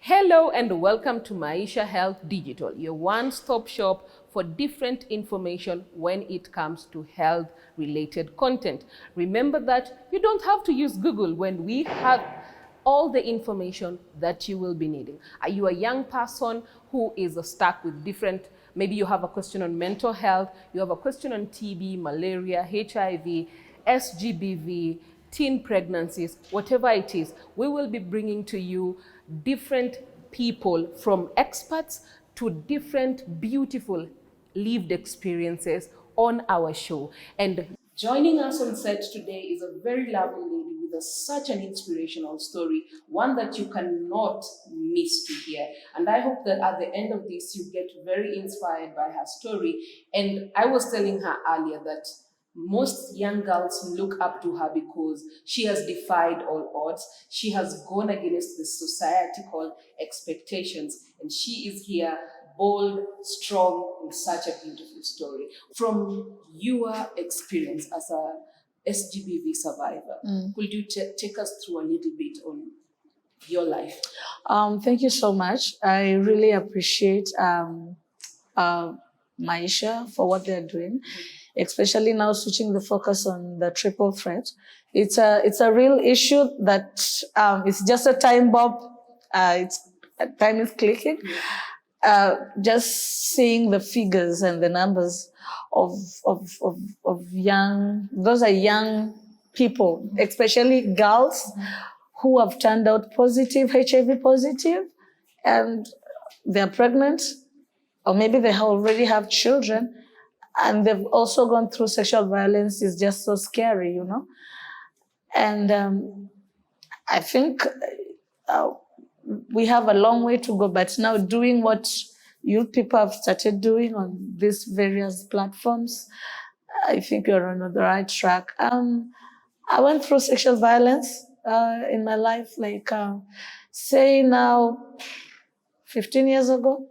Hello and welcome to Maisha Health Digital, your one-stop shop for different information when it comes to health-related content. Remember that you don't have to use Google when we have all the information that you will be needing. Are you a young person who is stuck with different, maybe you have a question on mental health, you have a question on TB, malaria, HIV, SGBV, teen pregnancies, whatever it is, we will be bringing to you different people, from experts to different beautiful lived experiences on our show. And joining us on set today is a very lovely lady with such an inspirational story, one that you cannot miss to hear. And I hope that at the end of this, you get very inspired by her story. And I was telling her earlier that most young girls look up to her because she has defied all odds. She has gone against the societal expectations, and she is here, bold, strong, with such a beautiful story. From your experience as a SGBV survivor, could you take us through a little bit on your life? Thank you so much. I really appreciate Maisha for what they're doing, especially now switching the focus on the triple threat. It's a real issue that it's just a time bomb. Time is clicking. Just seeing the figures and the numbers of young, those are young people, especially girls who have turned out positive, HIV positive, and they're pregnant, or maybe they already have children, and they've also gone through sexual violence. Is just so scary, you know? And I think we have a long way to go, but now doing what youth people have started doing on these various platforms, I think you're on the right track. I went through sexual violence in my life, like say now 15 years ago.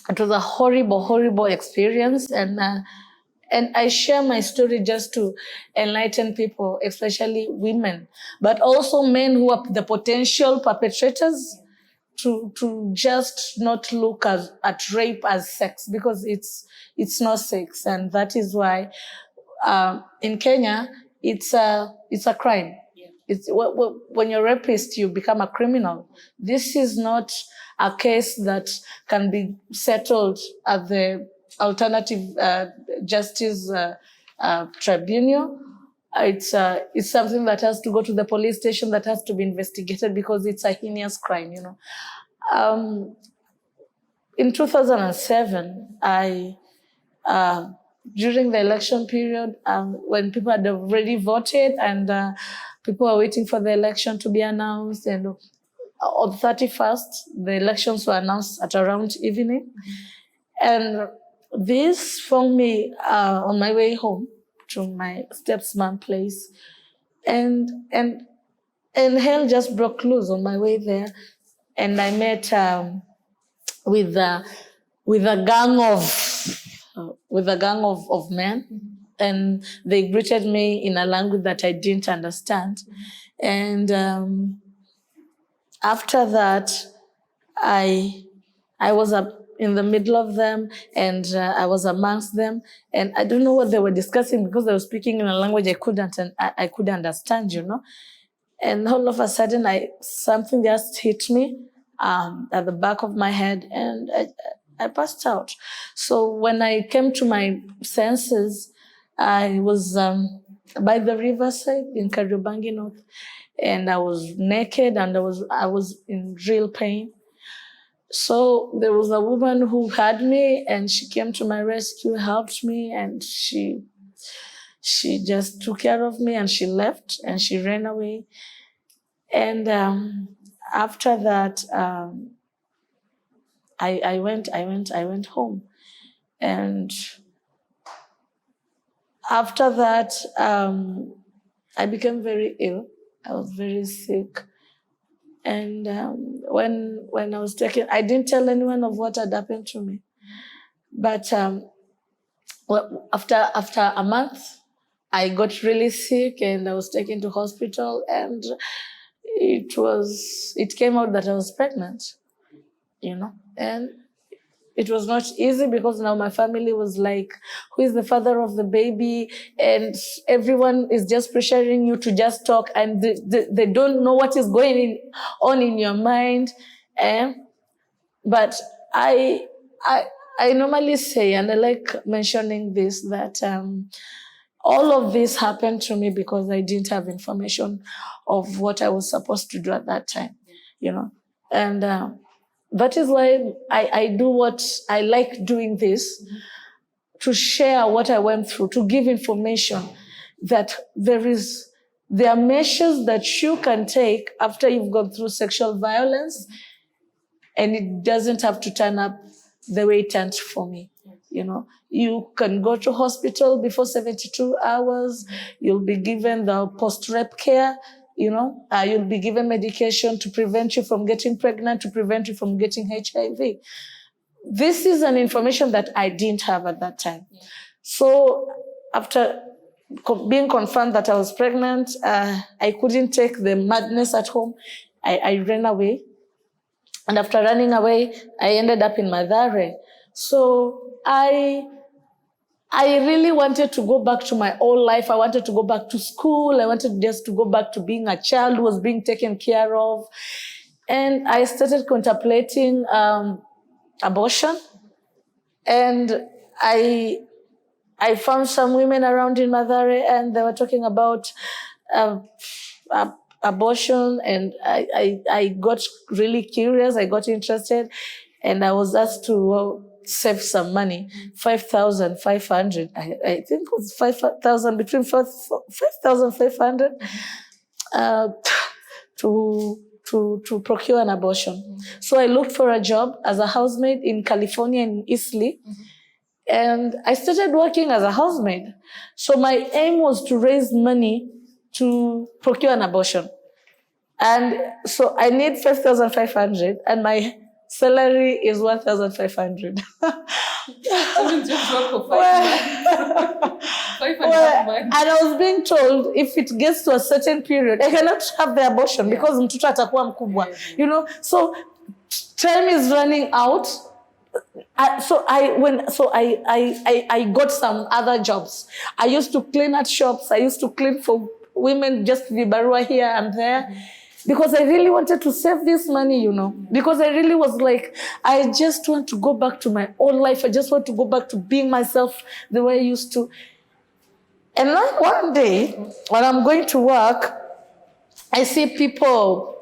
It was a horrible experience, and I share my story just to enlighten people, especially women, but also men who are the potential perpetrators, to just not look at rape as sex, because it's not sex, and that is why in Kenya it's a crime. Yeah. It's when you're a rapist, you become a criminal. This is not a case that can be settled at the alternative justice tribunal. It's something that has to go to the police station, that has to be investigated, because it's a heinous crime, you know. In 2007, during the election period, when people had already voted and people were waiting for the election to be announced, and on 31st, the elections were announced at around evening. And this found me on my way home to my stepmom's place. And hell just broke loose on my way there. And I met with a gang of men. And they greeted me in a language that I didn't understand. And after that, I was in the middle of them, and I was amongst them, and I don't know what they were discussing, because they were speaking in a language I couldn't understand, you know. And all of a sudden, something just hit me at the back of my head, and I passed out. So when I came to my senses, I was by the riverside in Kariobangi North, and I was naked, and I was in real pain. So there was a woman who had me, and she came to my rescue, helped me, and she just took care of me, and she left, and she ran away. And after that, I went home, and after that, I became very ill. I was very sick. And when I was taken, I didn't tell anyone of what had happened to me. But after a month, I got really sick, and I was taken to hospital. And it came out that I was pregnant, and it was not easy because now my family was like, who is the father of the baby? And everyone is just pressuring you to just talk, and they don't know what is going on in your mind. But I normally say, and I like mentioning this, that all of this happened to me because I didn't have information of what I was supposed to do at that time, and that is why I do what I like doing this, to share what I went through, to give information that there are measures that you can take after you've gone through sexual violence, and it doesn't have to turn up the way it turned for me. You can go to hospital before 72 hours. You'll be given the post-rep care. You'll be given medication to prevent you from getting pregnant, to prevent you from getting HIV. This is an information that I didn't have at that time. So after being confirmed that I was pregnant, I couldn't take the madness at home. I ran away. And after running away, I ended up in Mathare. So I really wanted to go back to my old life. I wanted to go back to school. I wanted just to go back to being a child who was being taken care of. And I started contemplating abortion. And I found some women around in Mathare, and they were talking about abortion. And I got really curious. I got interested. And I was asked to save some money, 5,500. I think it was 5,000, between 5,500 to procure an abortion. So I looked for a job as a housemaid in California, in Eastleigh. And I started working as a housemaid. So my aim was to raise money to procure an abortion. And so I need 5,500, and my salary is 1,500. Just work for 5 and I was being told if it gets to a certain period, I cannot have the abortion because mtoto atakuwa mkubwa. So time is running out. So I got some other jobs. I used to clean at shops. I used to clean for women, just vibarua here and there. Because I really wanted to save this money, because I really was like, I just want to go back to my old life. I just want to go back to being myself the way I used to. And then one day, when I'm going to work, I see people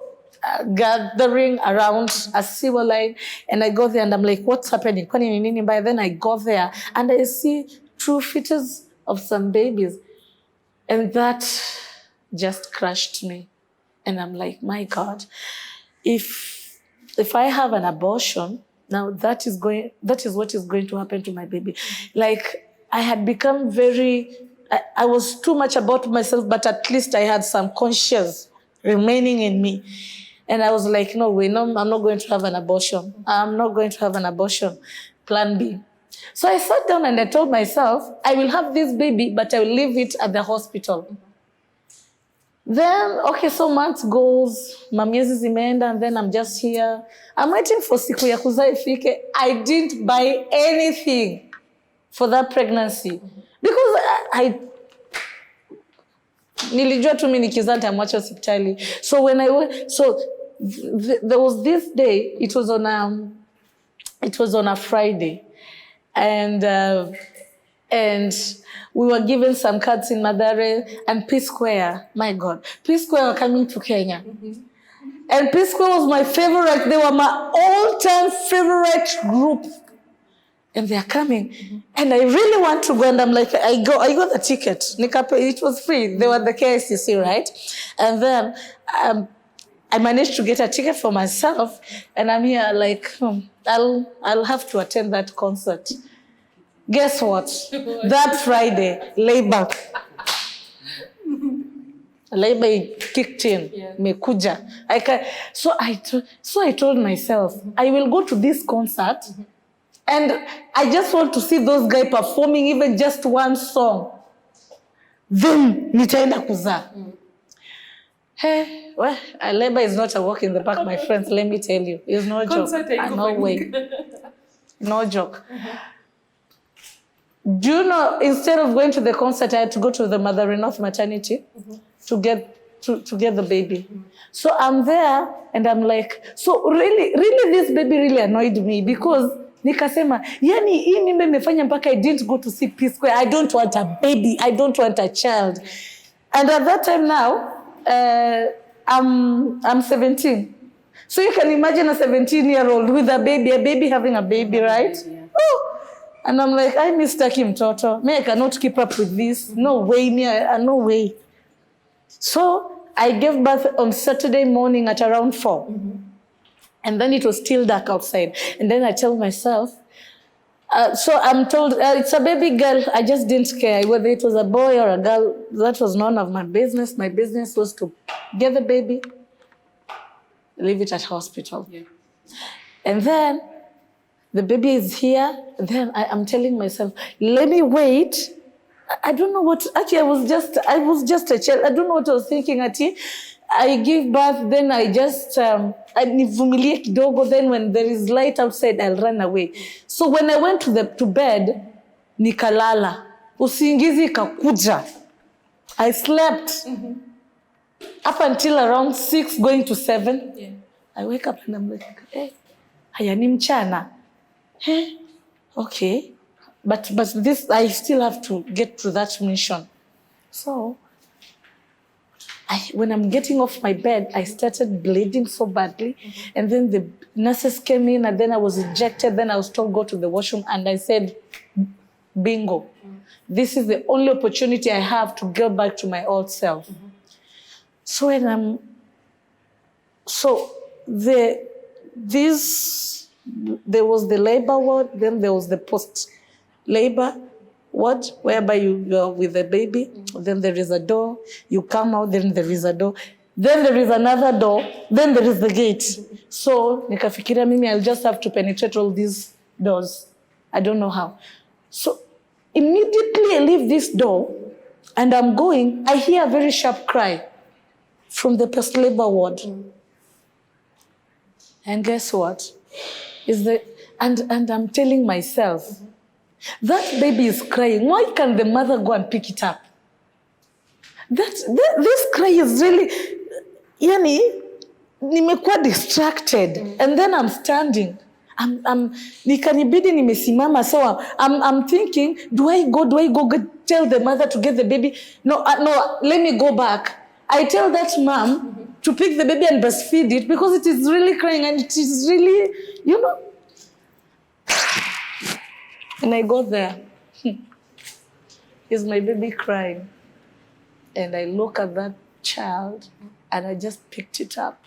gathering around a sewer line, and I go there and I'm like, what's happening? By then I go there and I see 2 fetuses of some babies. And that just crushed me. And I'm like, my God, if I have an abortion, now that is what is going to happen to my baby. Like, I had become I was too much about myself, but at least I had some conscience remaining in me. And I was like, no way, no, I'm not going to have an abortion. I'm not going to have an abortion. Plan B. So I sat down and I told myself, I will have this baby, but I will leave it at the hospital. Then, okay, so months goes, mamiezi zimeenda, and then I'm just here. I'm waiting for siku ya kuzaa ifike. I didn't buy anything for that pregnancy. Because nilijua tu mimi nikizaa nitamwacha hospitali. So when I went, there was this day, it was on a Friday. And we were given some cards in Mathare and P Square. My God, P Square were coming to Kenya. And P Square was my favorite. They were my all-time favorite group. And they are coming. And I really want to go. And I'm like, I got the ticket. It was free. They were the KICC, right? And then I managed to get a ticket for myself. And I'm here like, I'll have to attend that concert. Guess what? That Friday, labor kicked in. Yeah. Mekuja. So I told myself, I will go to this concert, and I just want to see those guys performing even just one song. Then nitaenda kuzaa. Hey, well, a labor is not a walk in the park, my friends. Let me tell you, it's no joke. No way, no joke. Do you know? Instead of going to the concert, I had to go to the mother-in-law maternity to get the baby. So I'm there, and I'm like, so really, this baby really annoyed me because nikasema, yani hii mimba imefanya mpaka I didn't go to see Peace Square. I don't want a baby. I don't want a child. And at that time now, I'm 17. So you can imagine a 17-year-old with a baby having a baby, right? Yeah. Oh. And I'm like, I miss Kim Toto. Me, I cannot keep up with this. No way, no way. So I gave birth on Saturday morning at around 4. And then it was still dark outside. And then I tell myself, so I'm told, it's a baby girl. I just didn't care whether it was a boy or a girl. That was none of my business. My business was to get the baby, leave it at hospital. Yeah. And then the baby is here. Then I'm telling myself, let me wait. I don't know what, actually I was just a child. I don't know what I was thinking, Ati. I give birth, then I just, nivumilie kidogo, then when there is light outside, I'll run away. So when I went to bed, nikalala. Usingizi ikakuja. I slept up until around 6, going to 7. Yeah. I wake up and I'm like, hey, haya ni mchana. Hey, okay. But this, I still have to get to that mission. So, when I'm getting off my bed, I started bleeding so badly. And then the nurses came in and then I was ejected. Then I was told, go to the washroom. And I said, bingo. This is the only opportunity I have to go back to my old self. So when there was the labor ward, then there was the post-labor ward, whereby you are with the baby, then there is a door, you come out, then there is a door, then there is another door, then there is the gate. So, nikafikiria mimi, I'll just have to penetrate all these doors. I don't know how. So, immediately I leave this door, and I'm going, I hear a very sharp cry from the post-labor ward. And guess what? And I'm telling myself, that baby is crying. Why can't the mother go and pick it up? This cry is really, nimekuwa distracted. And then I'm standing. Nikanibidi nimesimama. So I'm thinking, do I go tell the mother to get the baby? No, let me go back. I tell that mom to pick the baby and breastfeed it because it is really crying and it is really, And I go there. Is my baby crying? And I look at that child and I just picked it up.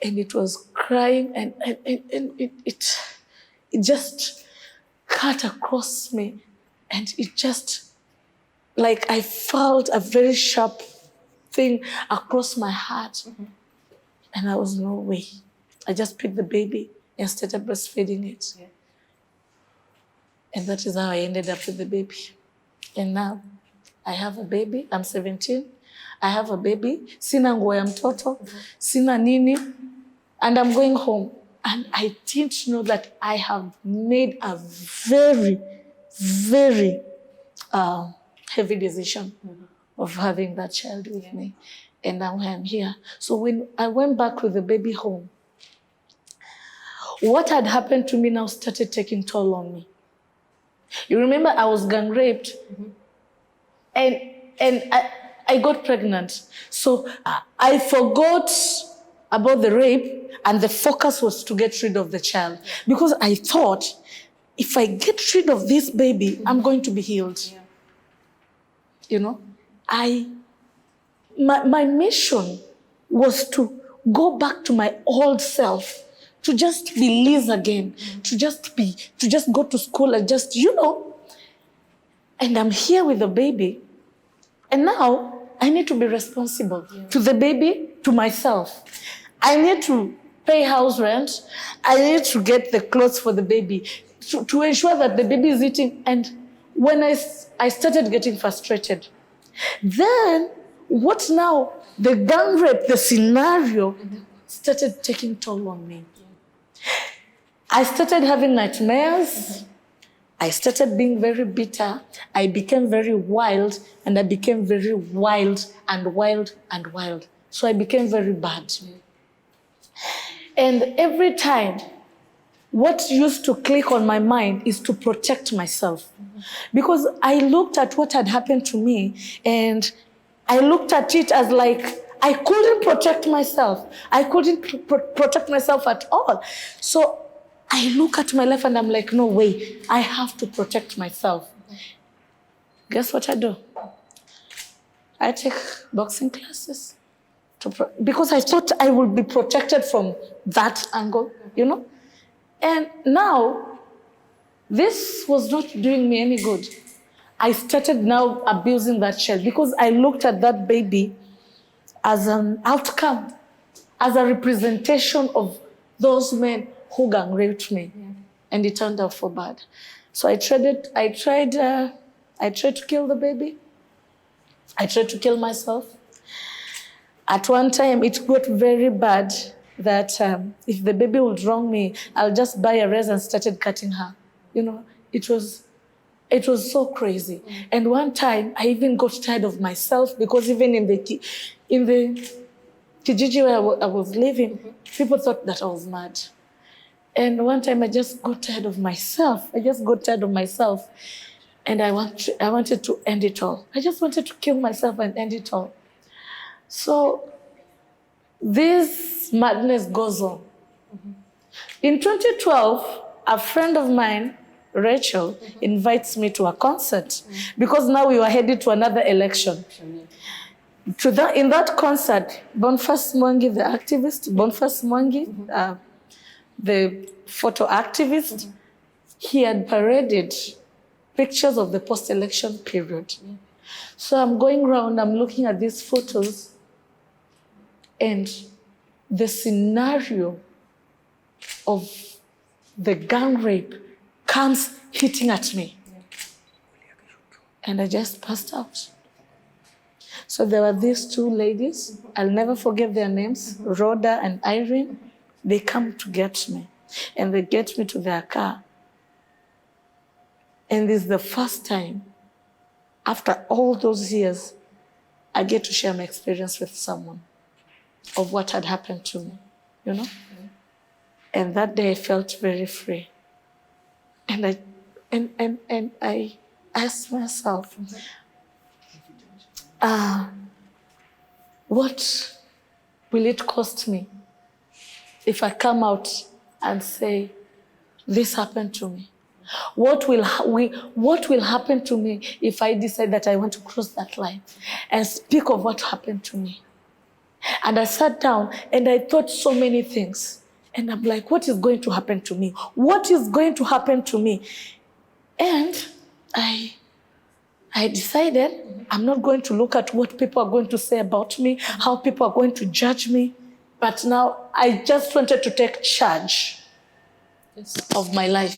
And it was crying and it just cut across me. And it just, like I felt a very sharp thing across my heart. And I was, no way. I just picked the baby and started breastfeeding it. Yeah. And that is how I ended up with the baby. And now I have a baby. I'm 17. I have a baby. Sina nguo ya mtoto. Sina nini. And I'm going home. And I didn't know that I have made a very, very heavy decision of having that child with me. And now I'm here. So when I went back with the baby home, what had happened to me now started taking toll on me. You remember I was gang raped, and I got pregnant. So I forgot about the rape, and the focus was to get rid of the child. Because I thought, if I get rid of this baby, I'm going to be healed. Yeah. My mission was to go back to my old self, to just be Liz again, to just go to school and just, and I'm here with the baby. And now I need to be responsible to the baby, to myself. I need to pay house rent. I need to get the clothes for the baby, to ensure that the baby is eating. And when I started getting frustrated, then what now? The gang rape, the scenario started taking toll on me. I started having nightmares. I started being very bitter. I became very wild, and I became very wild and wild and wild. So I became very bad. And every time, what used to click on my mind is to protect myself. Because I looked at what had happened to me, and I looked at it as like, I couldn't protect myself. I couldn't protect myself at all. So I look at my life and I'm like, no way, I have to protect myself. Guess what I do? I take boxing classes because I thought I would be protected from that angle, you know? And now, this was not doing me any good. I started now abusing that child because I looked at that baby as an outcome, as a representation of those men who gang raped me. Yeah. And it turned out for bad. So I tried to kill the baby. I tried to kill myself. At one time, it got very bad that if the baby would wrong me, I'll just buy a razor and started cutting her. You know, it was so crazy. Mm-hmm. And one time, I even got tired of myself because even in the Kijiji where I was living, mm-hmm. people thought that I was mad. And one time, I just got tired of myself. And I wanted to end it all. I just wanted to kill myself and end it all. So this madness goes on. Mm-hmm. In 2012, a friend of mine, Rachel, mm-hmm. invites me to a concert mm-hmm. because now we were headed to another election. Mm-hmm. In that concert, Boniface Mwangi, the activist, Boniface Mwangi, mm-hmm. The photo activist, mm-hmm. he had paraded pictures of the post-election period. Yeah. So I'm going around, I'm looking at these photos, and the scenario of the gang rape comes hitting at me. Yeah. And I just passed out. So there were these two ladies, mm-hmm. I'll never forget their names, mm-hmm. Rhoda and Irene. Mm-hmm. They come to get me, and they get me to their car. And this is the first time, after all those years, I get to share my experience with someone of what had happened to me, you know? Mm-hmm. And that day I felt very free. And I asked myself, mm-hmm. What will it cost me if I come out and say, this happened to me? What will happen to me if I decide that I want to cross that line and speak of what happened to me? And I sat down and I thought so many things. And I'm like, what is going to happen to me? What is going to happen to me? And I decided I'm not going to look at what people are going to say about me, how people are going to judge me. But now I just wanted to take charge of my life.